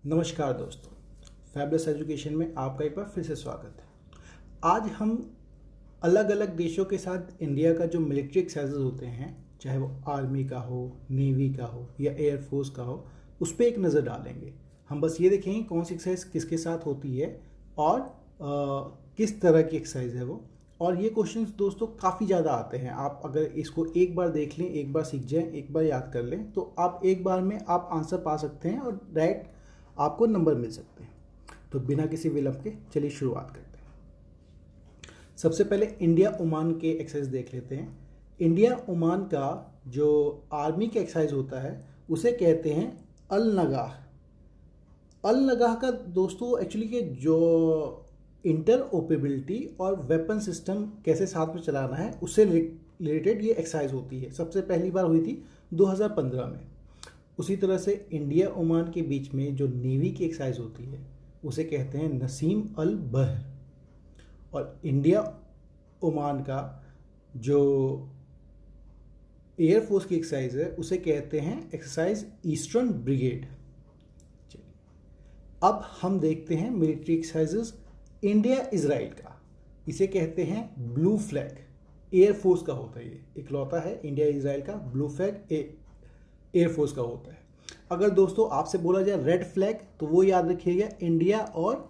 नमस्कार दोस्तों, fabulous education में आपका एक बार फिर से स्वागत है। आज हम अलग अलग देशों के साथ इंडिया का जो मिलिट्री एक्सरसाइजेज होते हैं, चाहे वो आर्मी का हो, नेवी का हो या एयरफोर्स का हो, उस पर एक नज़र डालेंगे। हम बस ये देखेंगे कौन सी एक्सरसाइज किसके साथ होती है और किस तरह की एक्सरसाइज है वो। और ये क्वेश्चंस दोस्तों काफ़ी ज़्यादा आते हैं। आप अगर इसको एक बार देख लें, एक बार सीख जाएं, एक बार याद कर लें, तो आप एक बार में आप आंसर पा सकते हैं और डायरेक्ट आपको नंबर मिल सकते हैं। तो बिना किसी विलंब के चलिए शुरुआत करते हैं। सबसे पहले इंडिया ओमान के एक्सरसाइज देख लेते हैं। इंडिया ओमान का जो आर्मी का एक्सरसाइज होता है उसे कहते हैं अल नगाह। अल नगाह का दोस्तों एक्चुअली के जो इंटरऑपरेबिलिटी और वेपन सिस्टम कैसे साथ में चलाना है उससे रिलेटेड ये एक्सरसाइज होती है। सबसे पहली बार हुई थी 2015 में। उसी तरह से इंडिया ओमान के बीच में जो नेवी की एक्सरसाइज होती है उसे कहते हैं नसीम अल बहर। और इंडिया ओमान का जो एयरफोर्स की एक्सरसाइज है उसे कहते हैं एक्सरसाइज ईस्टर्न ब्रिगेड। अब हम देखते हैं मिलिट्री एक्सरसाइजेस इंडिया इजराइल का। इसे कहते हैं ब्लू फ्लैग। एयरफोर्स का होता है, ये इकलौता है इंडिया इजराइल का ब्लू फ्लैग एयरफोर्स का होता है। अगर दोस्तों आपसे बोला जाए रेड फ्लैग तो वो याद रखिएगा इंडिया और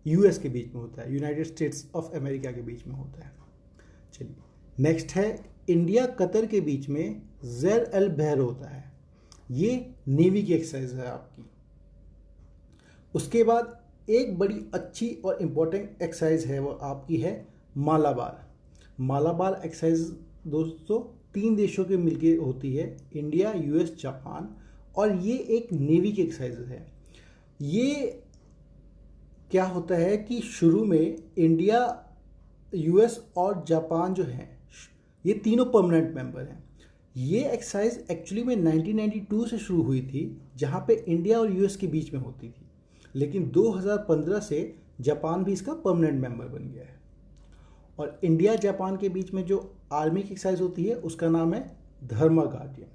यूएस के बीच में होता है, यूनाइटेड स्टेट्स ऑफ अमेरिका के बीच में होता है। चलिए नेक्स्ट है इंडिया कतर के बीच में ज़ेर अल बहर होता है। ये नेवी की एक्सरसाइज है आपकी। उसके बाद एक बड़ी अच्छी और इम्पोर्टेंट एक्सरसाइज है, वो आपकी है मालाबार। मालाबार एक्सरसाइज दोस्तों 3 देशों के मिलके होती है, इंडिया, यूएस, जापान, और ये एक नेवी की एक्सरसाइज है। ये क्या होता है कि शुरू में इंडिया, यूएस और जापान जो हैं ये तीनों परमानेंट मेंबर हैं। ये एक्सरसाइज एक्चुअली में 1992 से शुरू हुई थी, जहाँ पे इंडिया और यूएस के बीच में होती थी, लेकिन 2015 से जापान भी इसका परमानेंट मेंबर बन गया है। और इंडिया जापान के बीच में जो आर्मी की एक्सरसाइज होती है उसका नाम है धर्मा गार्डियन।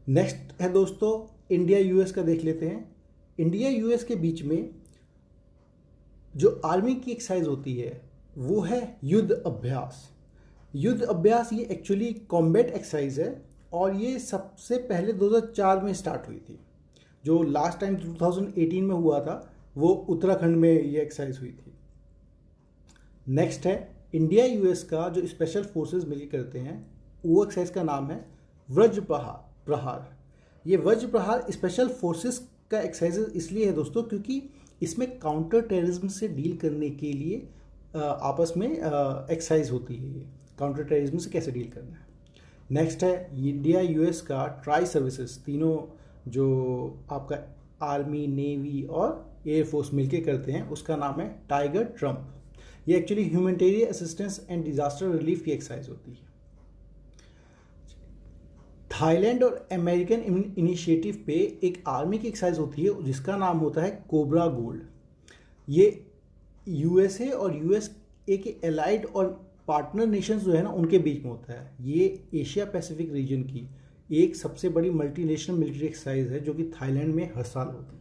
नेक्स्ट है दोस्तों इंडिया यूएस का, देख लेते हैं। इंडिया यूएस के बीच में जो आर्मी की एक्सरसाइज होती है वो है युद्ध अभ्यास। युद्ध अभ्यास ये एक्चुअली कॉम्बैट एक्सरसाइज है और ये सबसे पहले 2004 में स्टार्ट हुई थी। जो लास्ट टाइम 2018 में हुआ था वो उत्तराखंड में ये एक्सरसाइज हुई थी। नेक्स्ट है इंडिया यूएस का जो स्पेशल फोर्सेस मिलकर करते हैं, वो एक्सरसाइज का नाम है वज्र प्रहार। ये वज्र प्रहार स्पेशल फोर्सेस का एक्सरसाइज इसलिए है दोस्तों क्योंकि इसमें काउंटर टेररिज्म से डील करने के लिए आपस में एक्सरसाइज होती है। ये काउंटर टेररिज्म से कैसे डील करना है। नेक्स्ट है इंडिया यूएस का ट्राई सर्विसेज, तीनों जो आपका आर्मी, नेवी और एयरफोर्स मिलके करते हैं, उसका नाम है टाइगर ट्रम्प। ये actually humanitarian assistance and disaster relief की एक्सरसाइज होती है। थाईलैंड और अमेरिकन इनिशिएटिव पे एक आर्मी की एक्सरसाइज होती है जिसका नाम होता है कोबरा गोल्ड। ये यूएसए और यूएसए के एलाइड और पार्टनर नेशंस जो है ना उनके बीच में होता है। ये एशिया पैसिफिक रीजन की एक सबसे बड़ी मल्टीनेशनल मिलिट्री एक्सरसाइज है जो कि थाईलैंड में हर साल होती है।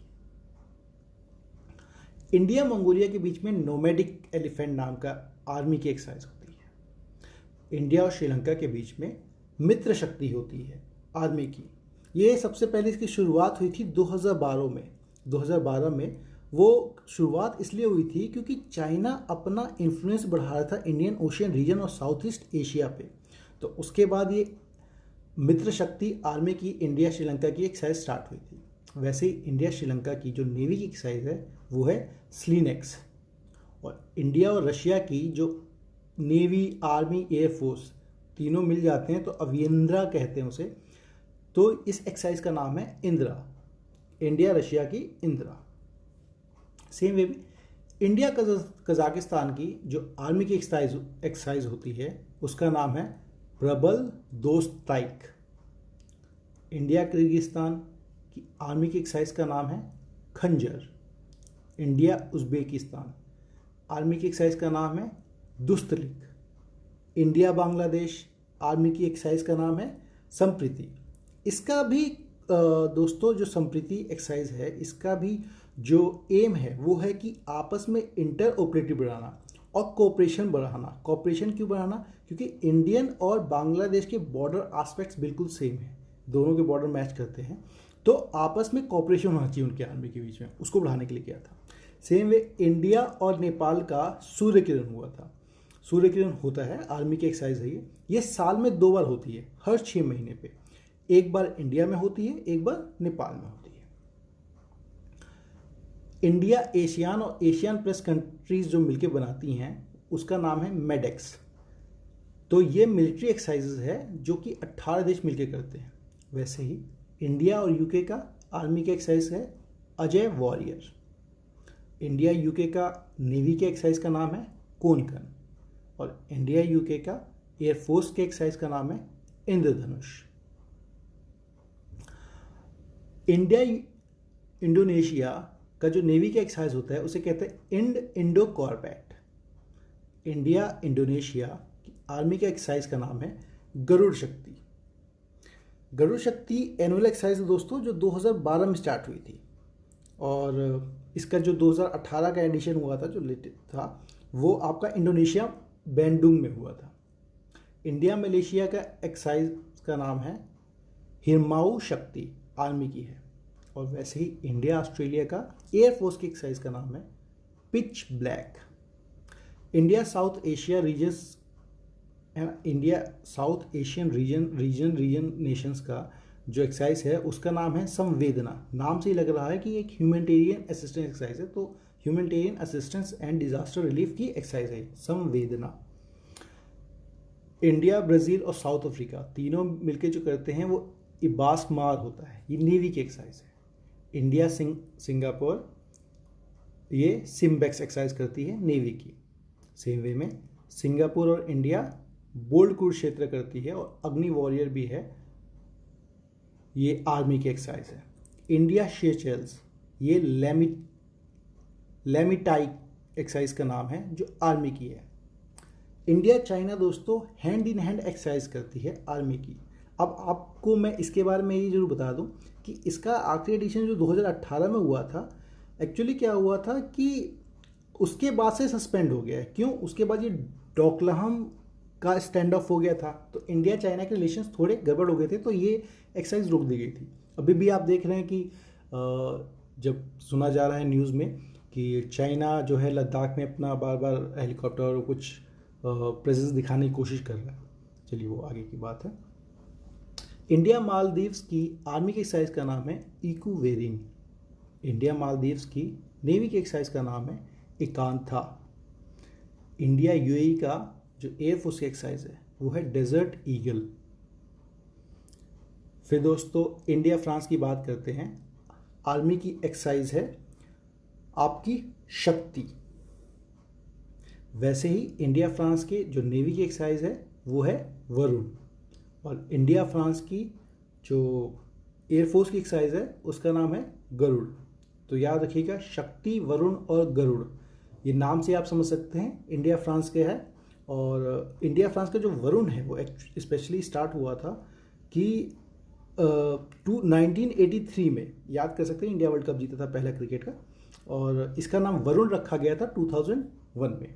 इंडिया मंगोलिया के बीच में नोमैडिक एलिफेंट नाम का आर्मी की एक्सरसाइज होती है। इंडिया और श्रीलंका के बीच में मित्र शक्ति होती है आर्मी की। ये सबसे पहले इसकी शुरुआत हुई थी 2012 में। 2012 में वो शुरुआत इसलिए हुई थी क्योंकि चाइना अपना इन्फ्लुएंस बढ़ा रहा था इंडियन ओशियन रीजन और साउथ ईस्ट एशिया पे। तो उसके बाद ये मित्र शक्ति आर्मी की इंडिया श्रीलंका की एक्सरसाइज स्टार्ट हुई थी। वैसे ही इंडिया श्रीलंका की जो नेवी की एक्सरसाइज है वो है स्लिनेक्स। और इंडिया और रशिया की जो नेवी, आर्मी, एयरफोर्स तीनों मिल जाते हैं तो अविंद्रा कहते हैं उसे। तो इस एक्सरसाइज का नाम है इंदिरा। इंडिया रशिया की इंदिरा। सेम वे भी इंडिया कजाकिस्तान की जो आर्मी की एक्सरसाइज होती है उसका नाम है प्रबल दोस्ताइक। इंडिया किर्गिस्तान की आर्मी की एक्सरसाइज का नाम है खंजर। इंडिया उज्बेकिस्तान आर्मी की एक्सरसाइज का नाम है दुस्तलिक। इंडिया बांग्लादेश आर्मी की एक्सरसाइज का नाम है संप्रीति। इसका भी दोस्तों जो संप्रीति एक्सरसाइज है, इसका भी जो एम है वो है कि आपस में इंटर ऑपरेटिव बढ़ाना और कोऑपरेशन बढ़ाना। कोऑपरेशन क्यों बढ़ाना? क्योंकि इंडियन और बांग्लादेश के बॉर्डर एस्पेक्ट्स बिल्कुल सेम है, दोनों के बॉर्डर मैच करते हैं, तो आपस में कोऑपरेशन होना चाहिए उनके आर्मी के बीच में, उसको बढ़ाने के लिए किया था। सेम वे इंडिया और नेपाल का सूर्य किरण हुआ था। सूर्य किरण होता है, आर्मी की एक्सरसाइज है ये साल में 2 बार होती है, हर 6 महीने पे। एक बार इंडिया में होती है, एक बार नेपाल में होती है। इंडिया एशियान और एशियन प्लस कंट्रीज जो मिलकर बनाती हैं उसका नाम है मेडेक्स। तो ये मिलिट्री एक्सरसाइजेज है जो कि 18 देश मिलकर करते हैं। वैसे ही इंडिया और यूके का आर्मी के एक्सरसाइज है अजय वॉरियर। इंडिया यूके का नेवी के एक्सरसाइज का नाम है कोनकन, और इंडिया यूके का एयरफोर्स के एक्सरसाइज का नाम है इंद्रधनुष। इंडिया इंडोनेशिया का जो नेवी का एक्सरसाइज होता है उसे कहते हैं इंडो कॉर्बेट। इंडिया इंडोनेशिया की आर्मी के एक्सरसाइज का नाम है गरुड़ शक्ति। गरुड़ शक्ति एनुअल एक्सरसाइज दोस्तों जो 2012 में स्टार्ट हुई थी, और इसका जो 2018 का एडिशन हुआ था जो लेटेस्ट था वो आपका इंडोनेशिया बैंडुंग में हुआ था। इंडिया मलेशिया का एक्सरसाइज का नाम है हिरमाऊ शक्ति, आर्मी की है। और वैसे ही इंडिया ऑस्ट्रेलिया का एयरफोर्स की एक्सरसाइज का नाम है pitch black. India south Asia Asian region Nations का जो एक्सरसाइज है उसका नाम है संवेदना। नाम से ही लग रहा है कि एक ह्यूमैनिटेरियन असिस्टेंस एक्सरसाइज है, तो humanitarian assistance and disaster relief की एक्सरसाइज है संवेदना। इंडिया, ब्राज़ील और साउथ अफ्रीका तीनों मिलकर जो करते हैं वो इबास मार होता है, ये नेवी की एक्सरसाइज है। इंडिया सिंगापुर ये सिम्बेक्स एक्सरसाइज करती है नेवी की। सेम वे में सिंगापुर और इंडिया बोल्ड कुरुक्षेत्र करती है, और अग्नि वॉरियर भी है, ये आर्मी की एक्सरसाइज है। इंडिया शेचेल्स ये लेमिटाइक एक्सरसाइज का नाम है जो आर्मी की है। इंडिया चाइना दोस्तों हैंड इन हैंड एक्सरसाइज करती है आर्मी की। अब आपको मैं इसके बारे में ये जरूर बता दूं कि इसका आखिरी एडिशन जो 2018 में हुआ था, एक्चुअली क्या हुआ था कि उसके बाद से सस्पेंड हो गया है। क्यों? उसके बाद ये डोकलाम का स्टैंड ऑफ हो गया था, तो इंडिया चाइना के रिलेशंस थोड़े गड़बड़ हो गए थे, तो ये एक्सरसाइज रोक दी गई थी। अभी भी आप देख रहे हैं कि जब सुना जा रहा है न्यूज़ में कि चाइना जो है लद्दाख में अपना बार बार हेलीकॉप्टर और कुछ प्रेजेंस दिखाने की कोशिश कर रहा है। चलिए वो आगे की बात है। इंडिया मालदीव्स की आर्मी की एक्सरसाइज का नाम है इकुवेरिन। इंडिया मालदीव्स की नेवी की एक्सरसाइज का नाम है एकांथा। इंडिया यूएई का जो एयरफोर्स की एक्सरसाइज है वो है डेजर्ट ईगल। फिर दोस्तों इंडिया फ्रांस की बात करते हैं। आर्मी की एक्सरसाइज है आपकी शक्ति। वैसे ही इंडिया फ्रांस के जो नेवी की एक्सरसाइज है वो है वरुण, और इंडिया फ्रांस की जो एयरफोर्स की एक्सरसाइज है उसका नाम है गरुड़। तो याद रखिएगा शक्ति, वरुण और गरुड़, ये नाम से आप समझ सकते हैं इंडिया फ्रांस के है। और इंडिया फ्रांस का जो वरुण है वो स्पेशली स्टार्ट हुआ था कि 1983 में, याद कर सकते हैं इंडिया वर्ल्ड कप जीता था पहला क्रिकेट का, और इसका नाम वरुण रखा गया था 2001 में।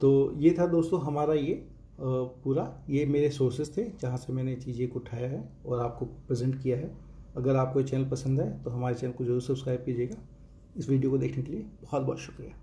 तो ये था दोस्तों हमारा ये पूरा, ये मेरे सोर्सेज थे जहाँ से मैंने चीज़ें को उठाया है और आपको प्रेजेंट किया है। अगर आपको ये चैनल पसंद है तो हमारे चैनल को जरूर सब्सक्राइब कीजिएगा। इस वीडियो को देखने के लिए बहुत बहुत शुक्रिया।